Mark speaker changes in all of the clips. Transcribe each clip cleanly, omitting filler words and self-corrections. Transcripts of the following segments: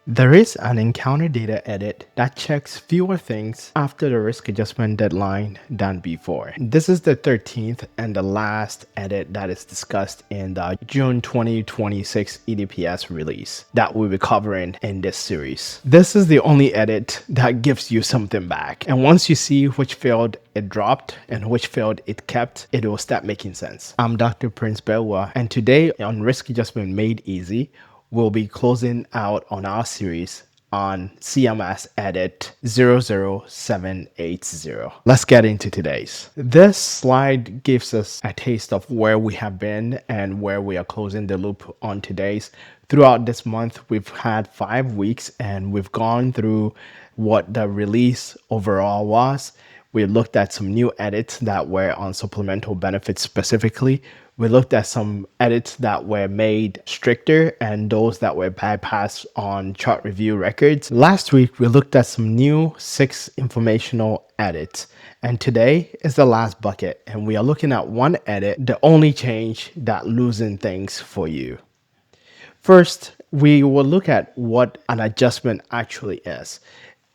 Speaker 1: There is an encounter data edit that checks fewer things after the risk adjustment deadline than before. This is the 13th and the last edit that is discussed in the June 2026 EDPS release that we'll be covering in this series. This is the only edit that gives you something back. And once you see which field it dropped and which field it kept, it will start making sense. I'm Dr. Prince Baawuah, and today on Risk Adjustment Made Easy, we'll be closing out on our series on CMS edit 00780. Let's get into today's. This slide gives us a taste of where we have been and where we are closing the loop on today's. Throughout this month, we've had 5 weeks and we've gone through what the release overall was. We looked at some new edits that were on supplemental benefits specifically. We looked at some edits that were made stricter and those that were bypassed on chart review records. Last week, we looked at some new 6 informational edits. And today is the last bucket. And we are looking at one edit, the only change that loosened things for you. First, we will look at what an adjustment actually is.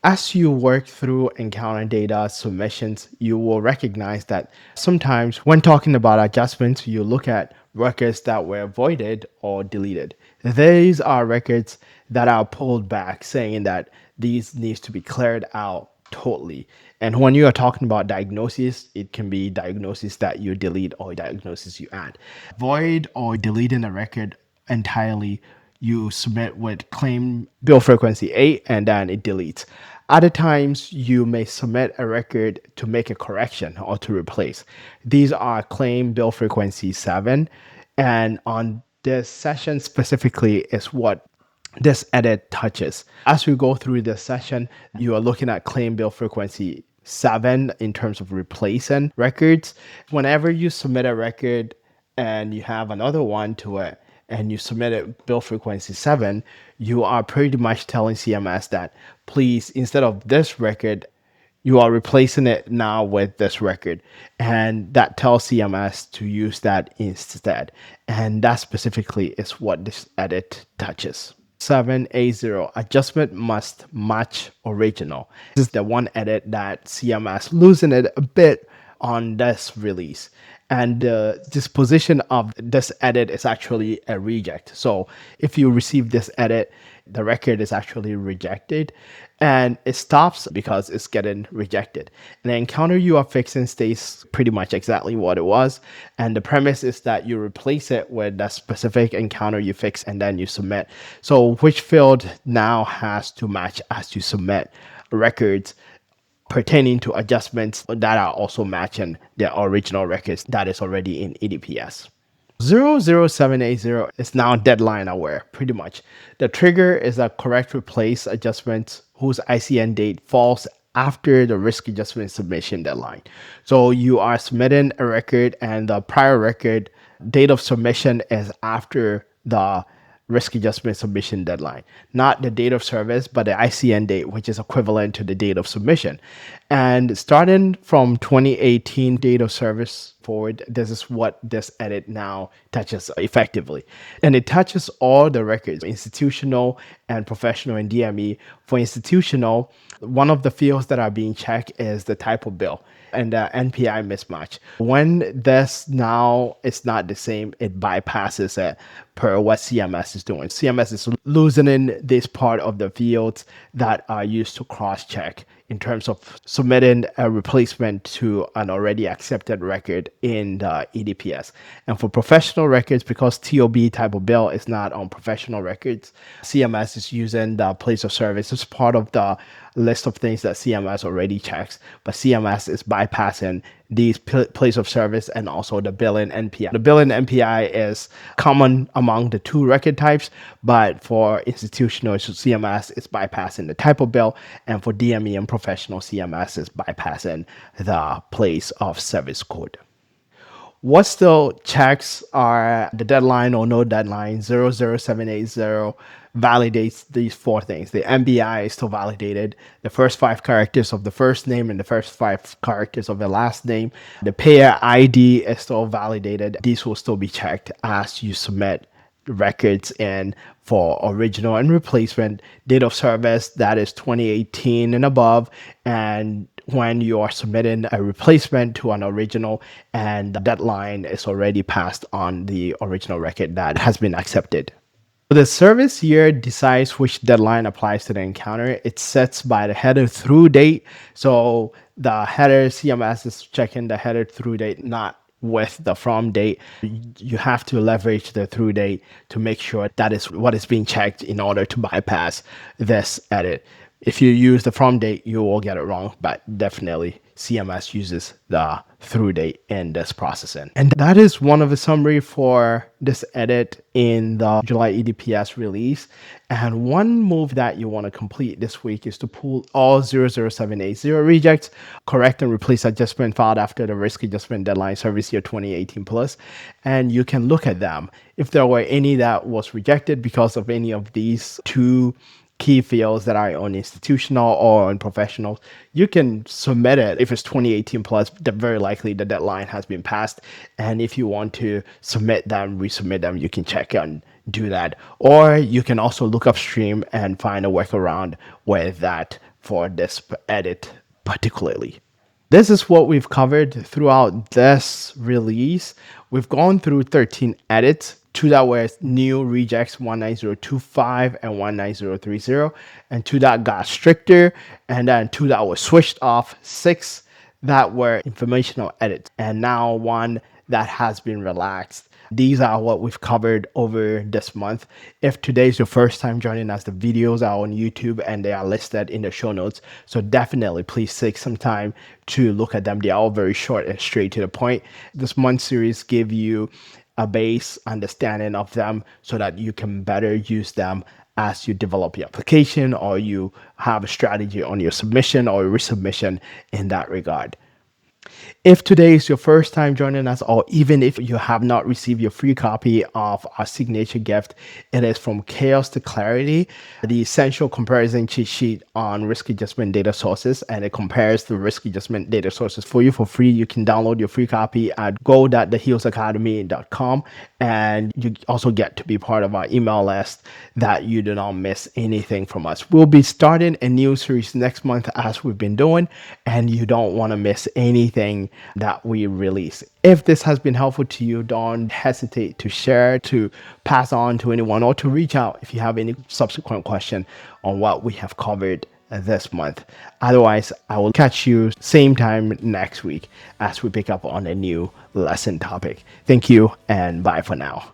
Speaker 1: As you work through encounter data submissions, you will recognize that sometimes when talking about adjustments, you look at records that were voided or deleted. These are records that are pulled back, saying that these needs to be cleared out totally. And when you are talking about diagnosis, it can be diagnosis that you delete or diagnosis you add. Void or deleting a record entirely, you submit with claim bill frequency 8 and then it deletes. Other times you may submit a record to make a correction or to replace. These are claim bill frequency 7, and on this session specifically is what this edit touches. As we go through this session, you are looking at claim bill frequency 7 in terms of replacing records. Whenever you submit a record and you have another one to it, and you submitted bill frequency 7, you are pretty much telling CMS that please, instead of this record, you are replacing it now with this record. And that tells CMS to use that instead. And that specifically is what this edit touches. 780, adjustment must match original. This is the one edit that CMS loosened it a bit on this release. And the disposition of this edit is actually a reject. So if you receive this edit, the record is actually rejected and it stops because it's getting rejected. And the encounter you are fixing stays pretty much exactly what it was. And the premise is that you replace it with a specific encounter you fix and then you submit. So which field now has to match as you submit records pertaining to adjustments that are also matching the original records that is already in EDPS. 00780 is now deadline aware, pretty much. The trigger is a correct replace adjustment whose ICN date falls after the risk adjustment submission deadline. So you are submitting a record and the prior record date of submission is after the risk adjustment submission deadline, not the date of service, but the ICN date, which is equivalent to the date of submission. And starting from 2018 date of service forward, this is what this edit now touches effectively. And it touches all the records, institutional and professional and DME. For institutional, one of the fields that are being checked is the type of bill and the NPI mismatch. When this now is not the same, it bypasses it per what CMS is doing. CMS is loosening this part of the fields that are used to cross-check in terms of submitting a replacement to an already accepted record in the EDPS. And for professional records, because TOB type of bill is not on professional records, CMS is using the place of service as part of the list of things that CMS already checks, but CMS is bypassing these place of service and also the billing NPI. The billing NPI is common among the two record types, but for institutional CMS is bypassing the type of bill, and for DME and professional CMS is bypassing the place of service code. What still checks are the deadline or no deadline. 00780 validates these 4 things. The MBI is still validated. The first 5 characters of the first name and the first 5 characters of the last name. The payer ID is still validated. These will still be checked as you submit records in for original and replacement date of service, that is 2018 and above, and when you are submitting a replacement to an original and the deadline is already passed on the original record that has been accepted. The service year decides which deadline applies to the encounter. It's set by the header through date. So the header CMS is checking the header through date, not with the from date. You have to leverage the through date to make sure that is what is being checked in order to bypass this edit. If you use the from date, you will get it wrong, but definitely CMS uses the through date in this processing. And that is one of the summary for this edit in the July EDPS release. And one move that you want to complete this week is to pull all 00780 rejects, correct and replace adjustment filed after the risk adjustment deadline service year 2018 plus. And you can look at them. If there were any that was rejected because of any of these two key fields that are on institutional or on professional, you can submit it. If it's 2018 plus, very likely the deadline has been passed. And if you want to submit them, resubmit them, you can check and do that. Or you can also look upstream and find a workaround with that for this edit particularly. This is what we've covered throughout this release. We've gone through 13 edits, 2 that were new rejects, 19025 and 19030, and 2 that got stricter, and then 2 that were switched off, 6 that were informational edits, and now 1 that has been relaxed. These are what we've covered over this month. If today is your first time joining us, the videos are on YouTube and they are listed in the show notes. So definitely please take some time to look at them. They are all very short and straight to the point. This month series give you a base understanding of them so that you can better use them as you develop your application or you have a strategy on your submission or resubmission in that regard. If today is your first time joining us, or even if you have not received your free copy of our signature gift, it is From Chaos to Clarity, the essential comparison cheat sheet on risk adjustment data sources, and it compares the risk adjustment data sources for you for free. You can download your free copy at go.thehealsacademy.com, and you also get to be part of our email list that you do not miss anything from us. We'll be starting a new series next month as we've been doing, and you don't want to miss anything that we release. If this has been helpful to you, don't hesitate to share, to pass on to anyone, or to reach out if you have any subsequent question on what we have covered this month. Otherwise, I will catch you same time next week as we pick up on a new lesson topic. Thank you and bye for now.